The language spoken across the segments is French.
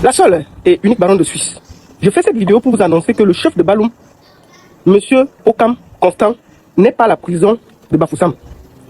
La seule et unique baronne de Suisse. Je fais cette vidéo pour vous annoncer que le chef de Baloum, Monsieur Okam Constant, n'est pas à la prison de Bafoussam.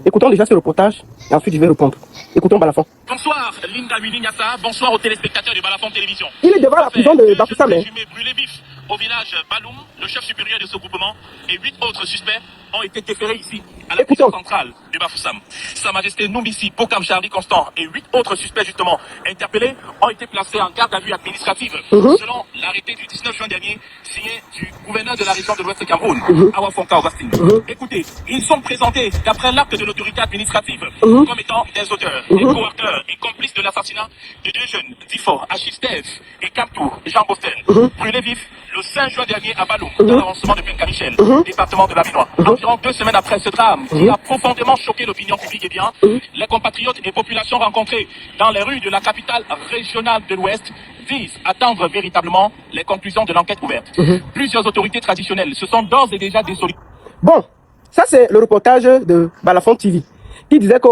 Écoutons déjà ce reportage et ensuite je vais répondre. Écoutons Balafon. Bonsoir Linda Willignassa, bonsoir aux téléspectateurs de Balafon Télévision. Il est devant la prison de Bafoussam. Brûlé vif au village Baloum, le chef supérieur de ce groupement et 8 autres suspects ont été déférés ici à la prison centrale de Bafoussam. Sa Majesté Noumissi Bokam Charlie Constant et 8 autres suspects justement interpellés ont été placés en garde à vue administrative selon l'arrêté du 19 juin dernier signé du gouverneur de la région de l'Ouest Cameroun, Awa Fonka Augustine. Écoutez, ils sont présentés d'après l'acte de l'autorité administrative comme étant des auteurs, des co-auteurs et complices de l'assassinat de 2 jeunes, Difo, Achille Steve et Kaptou, Jean Bostel, brûlés vifs le 5 juin dernier à Baloum, dans l'arrondissement de Penka-Michel, département de l'Avinois. Environ 2 semaines après ce drame qui a profondément choqué l'opinion publique, les compatriotes et populations rencontrées dans les rues de la capitale régionale de l'Ouest visent à attendre véritablement les conclusions de l'enquête ouverte. Plusieurs autorités traditionnelles se sont d'ores et déjà désolidarisées. Bon, ça c'est le reportage de Balafon TV qui disait que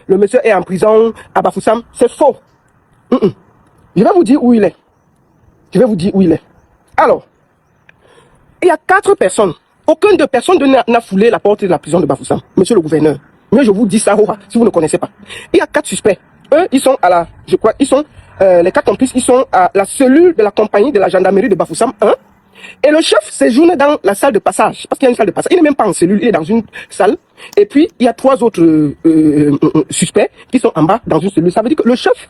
le monsieur est en prison à Bafoussam. C'est faux. Je vais vous dire où il est. Je vais vous dire où il est. Alors, il y a 4 personnes. Aucune de personne n'a foulé la porte de la prison de Bafoussam. Monsieur le gouverneur. Mais je vous dis ça, si vous ne connaissez pas. Il y a 4 suspects. Eux, ils sont à la, je crois, ils sont, les 4 complices, ils sont à la cellule de la compagnie de la gendarmerie de Bafoussam 1. Et le chef séjourne dans la salle de passage. Parce qu'il y a une salle de passage. Il n'est même pas en cellule, il est dans une salle. Et puis, il y a 3 autres suspects qui sont en bas dans une cellule. Ça veut dire que le chef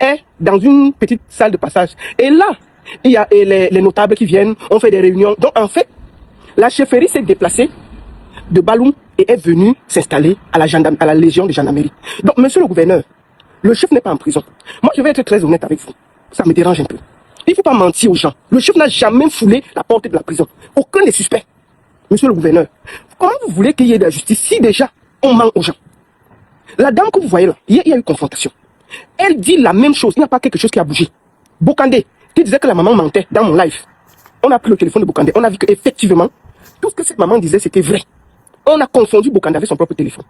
est dans une petite salle de passage. Et là, il y a les notables qui viennent, on fait des réunions. Donc en fait, la chefferie s'est déplacée de Baloum et est venue s'installer à la légion de gendarmerie. Donc monsieur le gouverneur, le chef n'est pas en prison. Moi je vais être très honnête avec vous. Ça me dérange un peu. Il ne faut pas mentir aux gens. Le chef n'a jamais foulé la porte de la prison. Aucun des suspects. Monsieur le gouverneur, comment vous voulez qu'il y ait de la justice si déjà on ment aux gens? La dame que vous voyez là, il y a eu confrontation. Elle dit la même chose. Il n'y a pas quelque chose qui a bougé. Bokandé, qui disait que la maman mentait dans mon live. On a pris le téléphone de Bokandé. On a vu qu'effectivement, tout ce que cette maman disait, c'était vrai. On a confondu Bokandé avec son propre téléphone.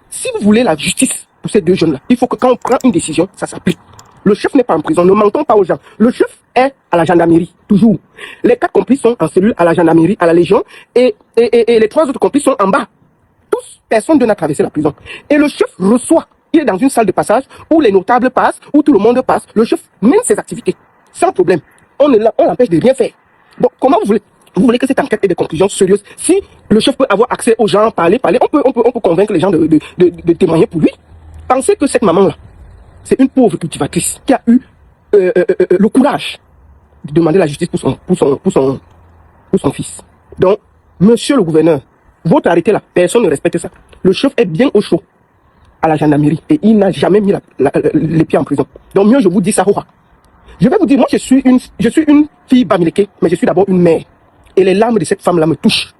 Si vous voulez la justice pour ces 2 jeunes-là, il faut que quand on prend une décision, ça s'applique. Le chef n'est pas en prison. Ne mentons pas aux gens. Le chef est à la gendarmerie, toujours. Les 4 complices sont en cellule à la gendarmerie, à la légion, et les 3 autres complices sont en bas. Tous, personne n'a traversé la prison. Et le chef reçoit. Il est dans une salle de passage où les notables passent, où tout le monde passe. Le chef mène ses activités. Sans problème. On est là, on l'empêche de rien faire. Donc, comment vous voulez que cette enquête ait des conclusions sérieuses? Si le chef peut avoir accès aux gens, parler, on peut convaincre les gens de témoigner pour lui. Pensez que cette maman-là, c'est une pauvre cultivatrice qui a eu le courage de demander la justice pour son fils. Donc, monsieur le gouverneur, votre arrêté là, personne ne respecte ça. Le chef est bien au chaud à la gendarmerie et il n'a jamais mis les pieds en prison. Donc, mieux je vous dis ça, je vais vous dire, moi je suis une fille bamileke, mais je suis d'abord une mère. Et les larmes de cette femme-là me touchent.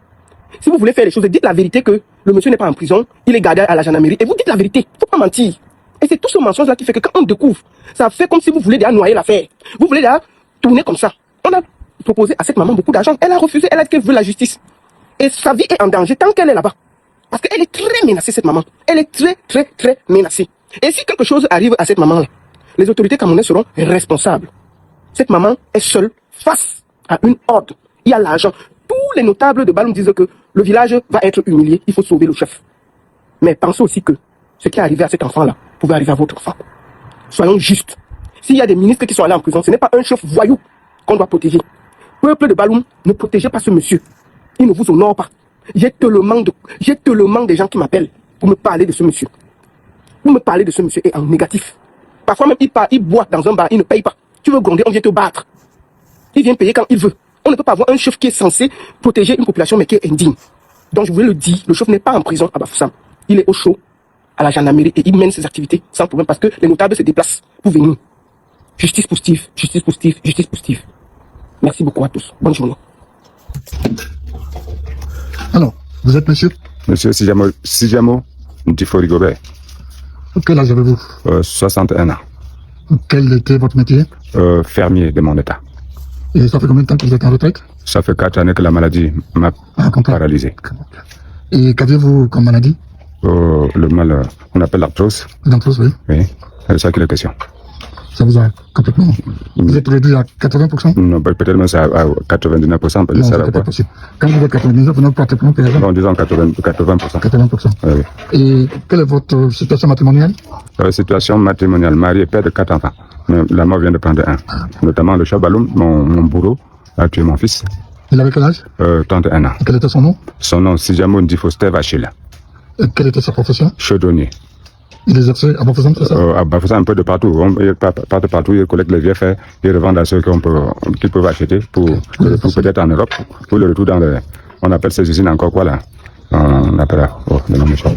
Si vous voulez faire les choses, dites la vérité que le monsieur n'est pas en prison, il est gardé à la gendarmerie. Et vous dites la vérité, il ne faut pas mentir. Et c'est tout ce mensonge-là qui fait que quand on découvre, ça fait comme si vous voulez déjà noyer l'affaire. Vous voulez déjà tourner comme ça. On a proposé à cette maman beaucoup d'argent. Elle a refusé, elle a dit qu'elle veut la justice. Et sa vie est en danger tant qu'elle est là-bas. Parce qu'elle est très menacée, cette maman. Elle est très, très, très menacée. Et si quelque chose arrive à cette maman-là, les autorités camerounaises seront responsables. Cette maman est seule face à une horde. Il y a l'argent. Tous les notables de Baloum disent que le village va être humilié. Il faut sauver le chef. Mais pensez aussi que ce qui est arrivé à cet enfant-là pouvait arriver à votre enfant. Soyons justes. S'il y a des ministres qui sont allés en prison, ce n'est pas un chef voyou qu'on doit protéger. Peuple de Baloum, ne protégez pas ce monsieur. Il ne vous honore pas. J'ai tellement des gens qui m'appellent pour me parler de ce monsieur. Pour me parler de ce monsieur et en négatif. Parfois même, il boit dans un bar, il ne paye pas. Tu veux gronder, on vient te battre. Il vient payer quand il veut. On ne peut pas avoir un chef qui est censé protéger une population mais qui est indigne. Donc je voulais le dire, le chef n'est pas en prison à Bafoussam. Il est au chaud à la gendarmerie et il mène ses activités sans problème parce que les notables se déplacent pour venir. Justice pour Steve, justice pour Steve, justice pour Steve. Merci beaucoup à tous. Bonne journée. Alors, vous êtes monsieur? Monsieur Sijamo Ntifo Rigobert. Quel âge avez-vous? 61 ans. Quel était votre métier? Fermier de mon état. Et ça fait combien de temps que vous êtes en retraite? Ça fait 4 années que la maladie m'a paralysé. Et qu'aviez-vous comme maladie? Le mal, on appelle l'arthrose. L'arthrose, oui. Oui, c'est ça qui est la question. ça vous a complètement... Vous êtes réduit à 80%? Non, peut-être même ça à 99%, peut-être Non, ça c'est va pas pas. possible. Quand vous êtes 99, vous n'avez pratiquement plus rien. Bon, disons 80%. 80%. Oui. Et quelle est votre situation matrimoniale? Situation matrimoniale, marié, père de 4 enfants. Mais la mort vient de prendre un. Notamment le chef Baloum, mon bourreau, a tué mon fils. Il avait quel âge? 31 ans. Et quel était son nom? Son nom, Sijamo Ndifo Vachila. Et quelle était sa profession? Chaudronnier. Il exerçait à Bafoussam, c'est ça? À Bafoussam, un peu de partout. Partout, il collecte les vieux faits, il revend à ceux qu'ils peuvent acheter pour peut-être en Europe, pour le retour dans le... On appelle ces usines encore quoi là? On appelle là. Oh, le nom m'échappe.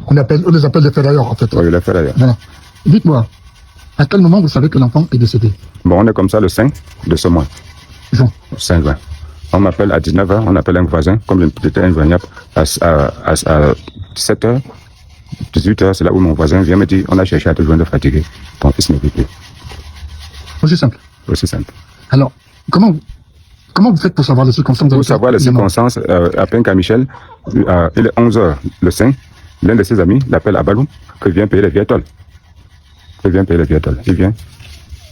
On les appelle des ferrailleurs, en fait. Oui, les ferrailleurs. Voilà. Dites-moi, à quel moment vous savez que l'enfant est décédé? Bon, on est comme ça le 5 de ce mois. Juin. 5 juin. On m'appelle à 19h, on appelle un voisin, comme j'étais injoignable, à 17h, 18h, c'est là où mon voisin vient me dire, on a cherché à te joindre fatigué, ton fils ne vit plus. Aussi simple. Aussi simple. Alors, comment vous faites pour savoir les circonstances? Pour savoir les circonstances, à Penka-Michel, il est 11h le 5, l'un de ses amis l'appelle à Baloum, qu'il vient payer les vieux tolls. Il vient,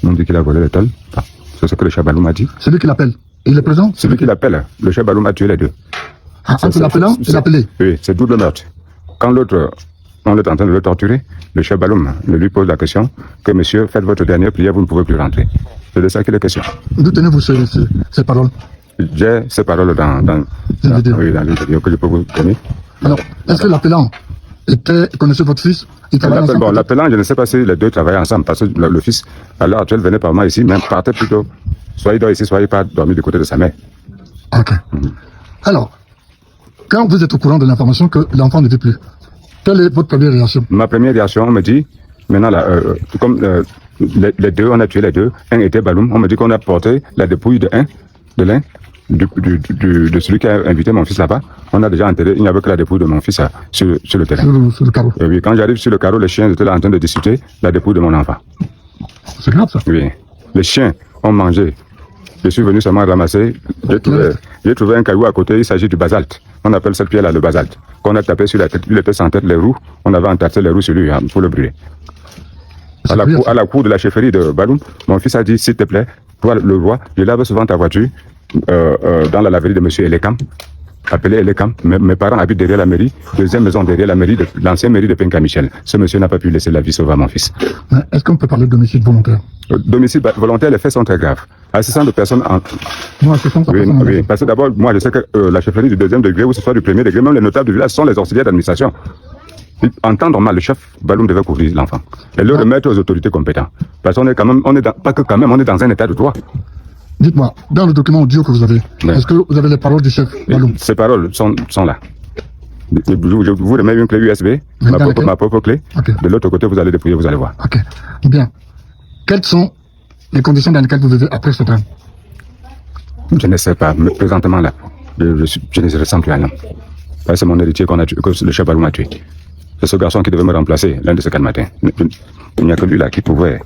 on dit qu'il a volé les tolls. Ah, c'est ce que le chef Baloum a dit. C'est lui qui l'appelle. Il est présent? Celui qui l'appelle, le chef Baloum a tué les deux. Ah, entre l'appelant et l'appelé? Oui, c'est double meurtre. Quand l'autre, on est en train de le torturer, le chef Baloum lui pose la question que monsieur, faites votre dernière prière, vous ne pouvez plus rentrer. C'est de ça qu'il est question. D'où tenez-vous ces paroles? J'ai ces paroles dans les vidéos que je peux vous donner. Alors, est-ce que l'appelant connaissait votre fils? Bon, l'appelant, je ne sais pas si les deux travaillaient ensemble, parce que le fils, à l'heure actuelle, venait par moi ici, mais partait plutôt, soit il dort ici, soit il part dormir du côté de sa mère. Ok. Alors, quand vous êtes au courant de l'information que l'enfant ne vit plus, quelle est votre première réaction? Ma première réaction, on me dit, maintenant, là, comme les deux, on a tué les deux, un était Baloum, on me dit qu'on a porté la dépouille de l'un, de celui qui a invité mon fils là-bas. On a déjà enterré, il n'y avait que la dépouille de mon fils sur le terrain. Sur le carreau. Et oui, quand j'arrive sur le carreau, les chiens étaient là en train de discuter la dépouille de mon enfant. C'est grave ça. Oui, les chiens ont mangé. Je suis venu seulement ramasser, j'ai trouvé un caillou à côté, il s'agit du basalte. On appelle cette pierre-là le basalte. Qu'on a tapé sur la tête, il était sans tête, les roues, on avait entassé les roues sur lui pour le brûler. À la cour de la chefferie de Baloum, mon fils a dit, s'il te plaît, toi le roi, je lave souvent ta voiture dans la laverie de monsieur Elekam. Appelé Elekam, mes parents habitent derrière la mairie, deuxième maison derrière la mairie, l'ancienne mairie de Penka-Michel. Ce monsieur n'a pas pu laisser la vie sauver à mon fils. Est-ce qu'on peut parler de d'homicide volontaire? Domicile volontaire, les faits sont très graves. Assistant de personnes en... Non, assistant de personnes en... Oui, parce que d'abord, moi je sais que la chefferie du deuxième degré, ou ce soit du premier degré, même les notables du village sont les auxiliaires d'administration. En temps normal, le chef Baloum devait couvrir l'enfant et le remettre aux autorités compétentes. Parce qu'on est quand même, on est dans un état de droit. Dites-moi, dans le document audio que vous avez, est-ce que vous avez les paroles du chef Baloum? Ces paroles sont là. Je vous remets une clé USB, ma propre clé. Okay. De l'autre côté, vous allez dépouiller, vous allez voir. Ok. Bien. Quelles sont les conditions dans lesquelles vous vivez après ce drame? Je ne sais pas, mais présentement là, je ne ressens plus rien. C'est mon héritier que le chef Baloum a tué. C'est ce garçon qui devait me remplacer lundi de ce matin. Il n'y a que lui là qui pouvait...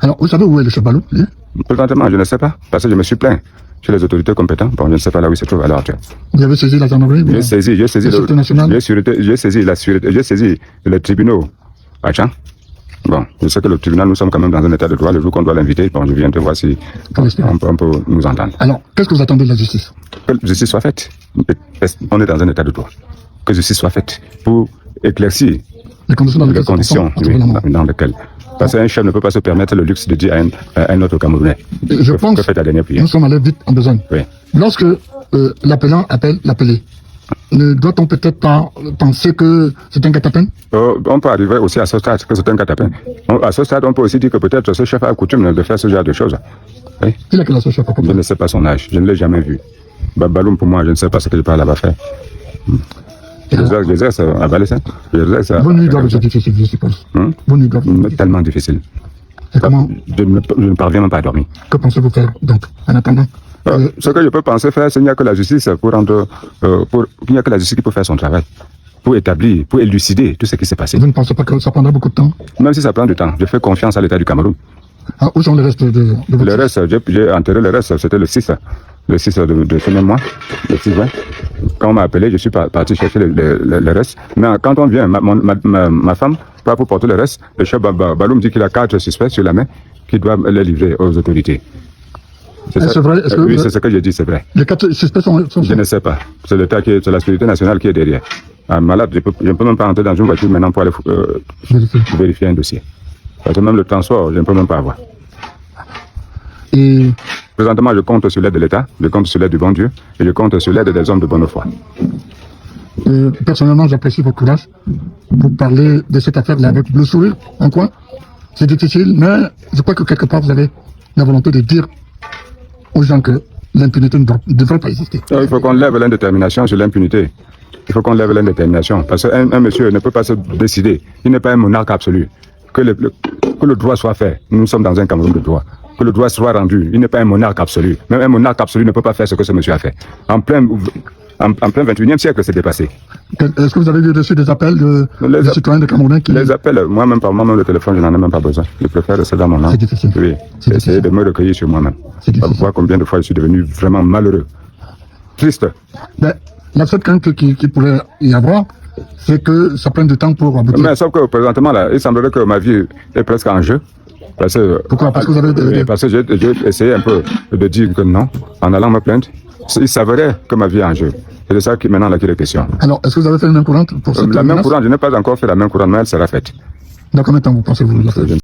Alors, vous savez où est le chef Baloum? Présentement, je ne sais pas, parce que je me suis plaint chez les autorités compétentes. Bon, je ne sais pas là où il se trouve à l'heure actuelle. Vous avez saisi la gendarmerie? J'ai saisi les tribunaux à Tchang. Bon, je sais que le tribunal, nous sommes quand même dans un état de droit. Le jour qu'on doit l'inviter, bon, je viens te voir si on peut nous entendre. Alors, qu'est-ce que vous attendez de la justice? Que la justice soit faite. On est dans un état de droit. Que la justice soit faite pour éclaircir les conditions dans lesquelles... Parce qu'un chef ne peut pas se permettre le luxe de dire à un autre Camerounais. Je pense que nous sommes allés vite en besogne. Oui. Lorsque l'appelant appelle l'appelé, ne doit-on peut-être pas penser que c'est un catapin? On peut arriver aussi à ce stade que c'est un catapin. À ce stade, on peut aussi dire que peut-être ce chef a coutume de faire ce genre de choses. Oui. Il a quel âge ce chef? Je ne sais pas son âge, je ne l'ai jamais vu. Baloum, pour moi, je ne sais pas ce que je peux là-bas faire. J'exerce à Valais. Vos nuits doivent être difficiles, je suppose. Vos nuits doivent être tellement difficiles. Et comment? Je ne parviens même pas à dormir. Que pensez-vous faire, donc, en attendant? Ce que je peux penser faire, c'est qu'il n'y a que la justice il n'y a que la justice qui peut faire son travail. Pour établir, pour élucider tout ce qui s'est passé. Vous ne pensez pas que ça prendra beaucoup de temps? Même si ça prend du temps, je fais confiance à l'État du Cameroun. Où sont les restes de votre... Le reste, j'ai enterré le reste, c'était le 6 de ce même mois, le 6 juin. Quand on m'a appelé, je suis parti chercher le reste. Mais quand on vient, ma femme, pour porter le reste, le chef Baloum dit qu'il a 4 suspects sur la main, qui doivent les livrer aux autorités. C'est vrai? Oui, c'est ce que je dis, c'est vrai. Les 4 suspects sont... Je ne sais pas. C'est l'État c'est la sécurité nationale qui est derrière. Un malade, je ne peux même pas entrer dans une voiture maintenant pour aller vérifier un dossier. Parce que même le transport, je ne peux même pas avoir. Et Présentement, je compte sur l'aide de l'État, je compte sur l'aide du bon Dieu, et je compte sur l'aide des hommes de bonne foi. personnellement, j'apprécie votre courage pour parler de cette affaire-là avec le sourire en coin. C'est difficile, mais je crois que quelque part, vous avez la volonté de dire aux gens que l'impunité ne devrait pas exister. Il faut qu'on lève l'indétermination sur l'impunité. Il faut qu'on lève l'indétermination. Parce qu'un monsieur ne peut pas se décider. Il n'est pas un monarque absolu. Que le droit soit fait. Nous sommes dans un Cameroun de droit. Que le droit soit rendu. Il n'est pas un monarque absolu. Même un monarque absolu ne peut pas faire ce que ce monsieur a fait. En plein 21e siècle, c'est dépassé. Est-ce que vous avez reçu des appels de citoyens de Cameroun qui... Les appels, moi-même, par moi-même, le téléphone, je n'en ai même pas besoin. Je préfère rester dans mon nom. C'est difficile. Oui, c'est essayer de me recueillir sur moi-même. Pour voir combien de fois je suis devenu vraiment malheureux. Triste. Ben, la seule crainte qu'il pourrait y avoir, c'est que ça prenne du temps pour aboutir. Mais sauf que présentement, là, il semblerait que ma vie est presque en jeu. Pourquoi? Parce que vous avez... Parce que j'ai essayé un peu de dire que non, en allant me plaindre. Il s'avérait que ma vie est en jeu. C'est de ça qui maintenant qu'il est question. Alors, est-ce que vous avez fait une main courante pour cette La main courante, je n'ai pas encore fait la main courante, mais elle sera faite. Dans combien de temps vous pensez-vous la faire?